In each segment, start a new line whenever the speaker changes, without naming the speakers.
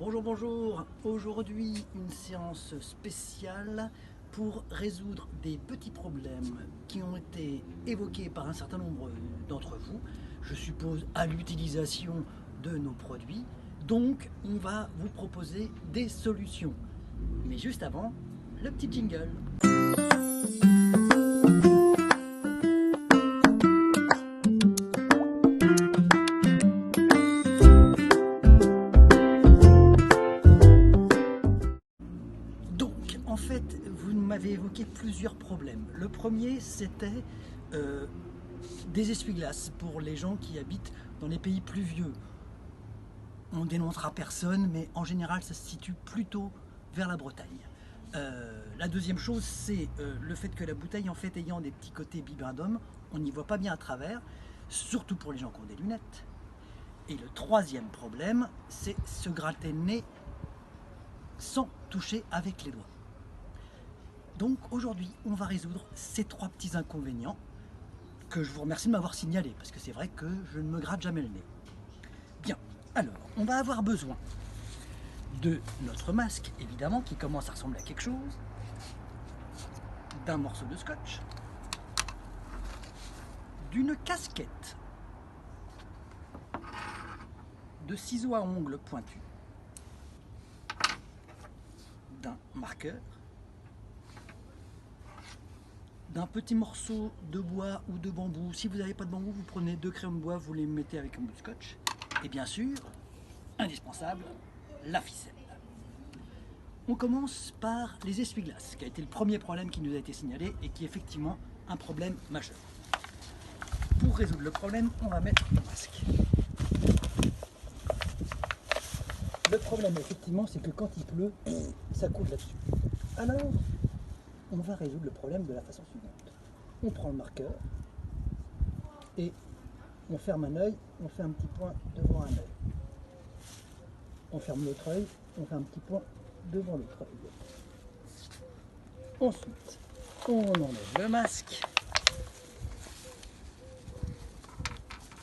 Bonjour, bonjour. Aujourd'hui, une séance spéciale pour résoudre des petits problèmes qui ont été évoqués par un certain nombre d'entre vous, je suppose à l'utilisation de nos produits. Donc, on va vous proposer des solutions. Mais juste avant, le petit jingle. Donc, en fait, vous m'avez évoqué plusieurs problèmes. Le premier, c'était des essuie-glaces pour les gens qui habitent dans les pays pluvieux. On dénoncera personne, mais en général, ça se situe plutôt vers la Bretagne. La deuxième chose, c'est le fait que la bouteille, en fait, ayant des petits côtés bibendum, on n'y voit pas bien à travers, surtout pour les gens qui ont des lunettes. Et le troisième problème, c'est se gratter le nez sans toucher avec les doigts. Donc aujourd'hui, on va résoudre ces trois petits inconvénients que je vous remercie de m'avoir signalé, parce que c'est vrai que je ne me gratte jamais le nez. Bien, alors, on va avoir besoin de notre masque, évidemment, qui commence à ressembler à quelque chose, d'un morceau de scotch, d'une casquette, de ciseaux à ongles pointus, d'un marqueur, d'un petit morceau de bois ou de bambou. Si vous n'avez pas de bambou, vous prenez 2 crayons de bois, vous les mettez avec un bout de scotch. Et bien sûr, indispensable, la ficelle. On commence par les essuie-glaces, qui a été le premier problème qui nous a été signalé et qui est effectivement un problème majeur. Pour résoudre le problème, on va mettre le masque. Le problème, effectivement, c'est que quand il pleut, ça coule là-dessus. Alors, on va résoudre le problème de la façon suivante. On prend le marqueur et on ferme un œil, on fait un petit point devant un œil. On ferme l'autre œil, on fait un petit point devant l'autre œil. Ensuite, on enlève le masque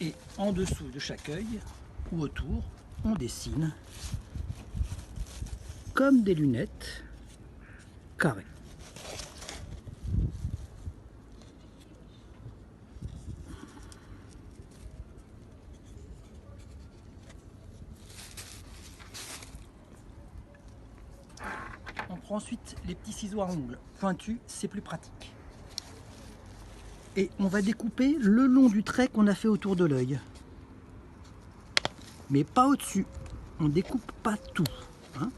et en dessous de chaque œil ou autour, on dessine comme des lunettes carrées. On prend ensuite les petits ciseaux à ongles pointus, c'est plus pratique. Et on va découper le long du trait qu'on a fait autour de l'œil. Mais pas au-dessus. On ne découpe pas tout. Hein.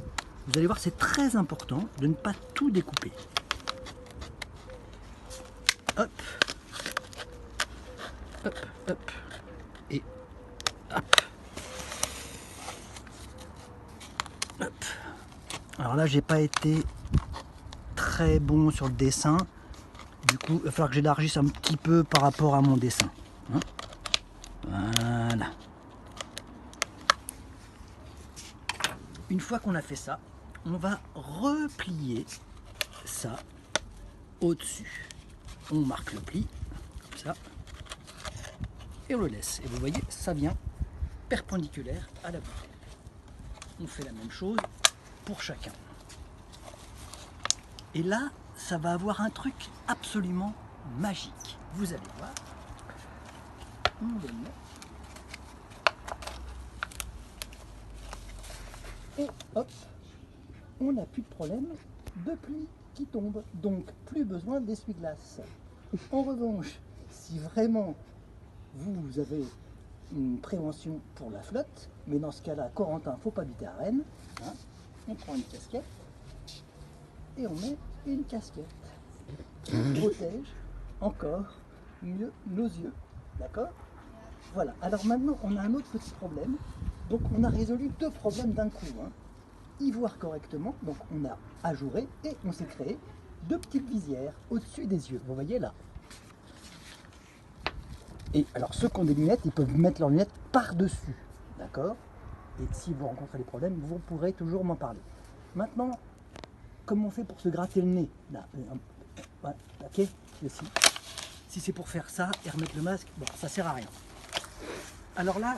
Vous allez voir, c'est très important de ne pas tout découper. Hop. Hop, hop. Et hop. Hop. Alors là, j'ai pas été très bon sur le dessin. Du coup, il va falloir que j'élargisse un petit peu par rapport à mon dessin. Hein, voilà. Une fois qu'on a fait ça, on va replier ça au-dessus. On marque le pli, comme ça, et on le laisse. Et vous voyez, ça vient perpendiculaire à la bouteille. On fait la même chose pour chacun. Et là, ça va avoir un truc absolument magique. Vous allez voir. On le met. Et hop, on n'a plus de problème de pli qui tombe. Donc, plus besoin d'essuie-glace. En revanche, si vraiment vous avez une prévention pour la flotte, mais dans ce cas-là, Corentin, faut pas habiter à Rennes, hein, on prend une casquette et on met une casquette qui protège encore mieux nos yeux. D'accord? Voilà. Alors maintenant, on a un autre petit problème. Donc on a résolu 2 problèmes d'un coup. Hein. Y voir correctement, donc on a ajouré et on s'est créé 2 petites visières au-dessus des yeux. Vous voyez là? Et alors ceux qui ont des lunettes, ils peuvent mettre leurs lunettes par-dessus. D'accord? Et si vous rencontrez des problèmes, vous pourrez toujours m'en parler. Maintenant, comment on fait pour se gratter le nez? Là, ouais, ok, ici. Si c'est pour faire ça et remettre le masque, bon, ça sert à rien. Alors là,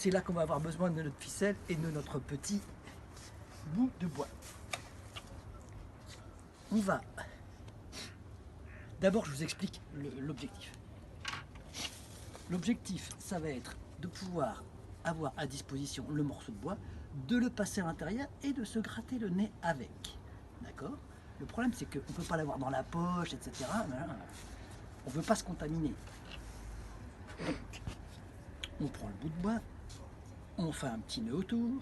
c'est là qu'on va avoir besoin de notre ficelle et de notre petit bout de bois. On va... D'abord, je vous explique l'objectif. L'objectif, ça va être de pouvoir avoir à disposition le morceau de bois, de le passer à l'intérieur et de se gratter le nez avec. D'accord? Le problème, c'est qu'on ne peut pas l'avoir dans la poche, etc. On ne veut pas se contaminer. Donc, on prend le bout de bois, on fait un petit nœud autour.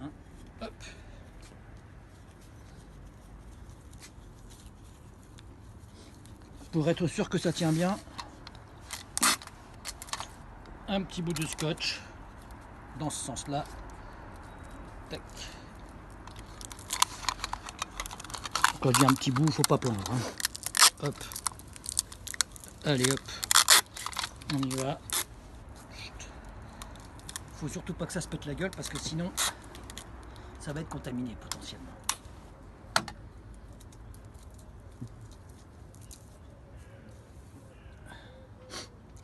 Hein, hop. Pour être sûr que ça tient bien, un petit bout de scotch dans ce sens-là. Tac. Quand je dis un petit bout, faut pas plaindre. Hein. Hop. Allez hop. On y va. Faut surtout pas que ça se pète la gueule parce que sinon ça va être contaminé potentiellement.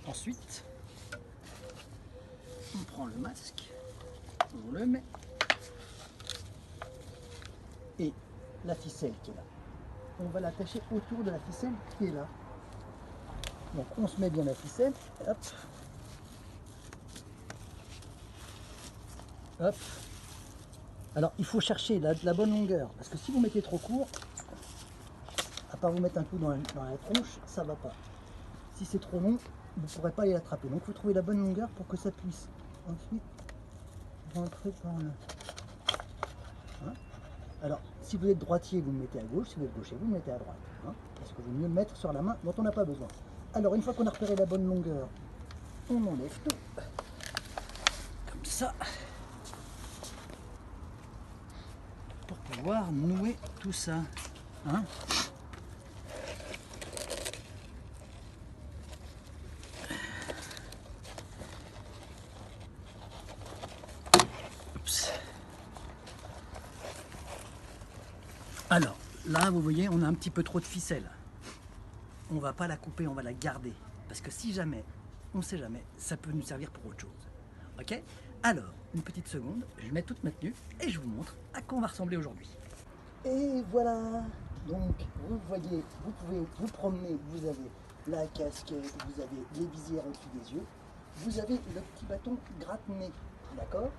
Ensuite, on prend le masque, on le met et la ficelle qui est là. On va l'attacher autour de la ficelle qui est là. Donc on se met bien la ficelle, hop, hop. Alors il faut chercher la bonne longueur, parce que si vous mettez trop court, à part vous mettre un coup dans la tronche, ça va pas. Si c'est trop long, vous ne pourrez pas aller l'attraper. Donc il faut trouver la bonne longueur pour que ça puisse ensuite rentrer par là. Hein? Alors si vous êtes droitier, vous le mettez à gauche, si vous êtes gaucher, vous le mettez à droite. Hein? Parce que vaut mieux le mettre sur la main dont on n'a pas besoin. Alors une fois qu'on a repéré la bonne longueur, on enlève tout. Comme ça. Pour pouvoir nouer tout ça. Hein? Oups. Alors, là, vous voyez, on a un petit peu trop de ficelle. On va pas la couper, on va la garder. Parce que si jamais, on ne sait jamais, ça peut nous servir pour autre chose. Ok? Alors, une petite seconde, je mets toute ma tenue et je vous montre à quoi on va ressembler aujourd'hui. Et voilà! Donc, vous voyez, vous pouvez vous promener, vous avez la casquette, vous avez les visières au-dessus des yeux, vous avez le petit bâton gratte-nez, d'accord?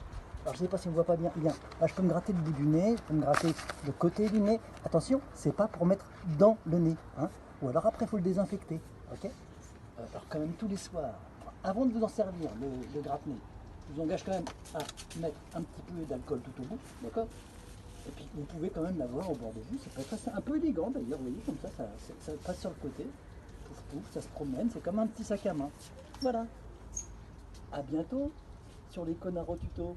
Alors, je ne sais pas si on ne voit pas bien. Là, je peux me gratter le bout du nez, je peux me gratter le côté du nez. Attention, c'est pas pour mettre dans le nez, hein? Ou alors après, il faut le désinfecter, ok? Alors, quand même, tous les soirs, avant de vous en servir, le gratte-nez, je vous engage quand même à mettre un petit peu d'alcool tout au bout, d'accord? Et puis vous pouvez quand même l'avoir au bord de vous, ça peut être un peu élégant d'ailleurs, vous voyez, comme ça, ça passe sur le côté, pouf pouf, ça se promène, c'est comme un petit sac à main. Voilà, à bientôt sur les connards au tuto.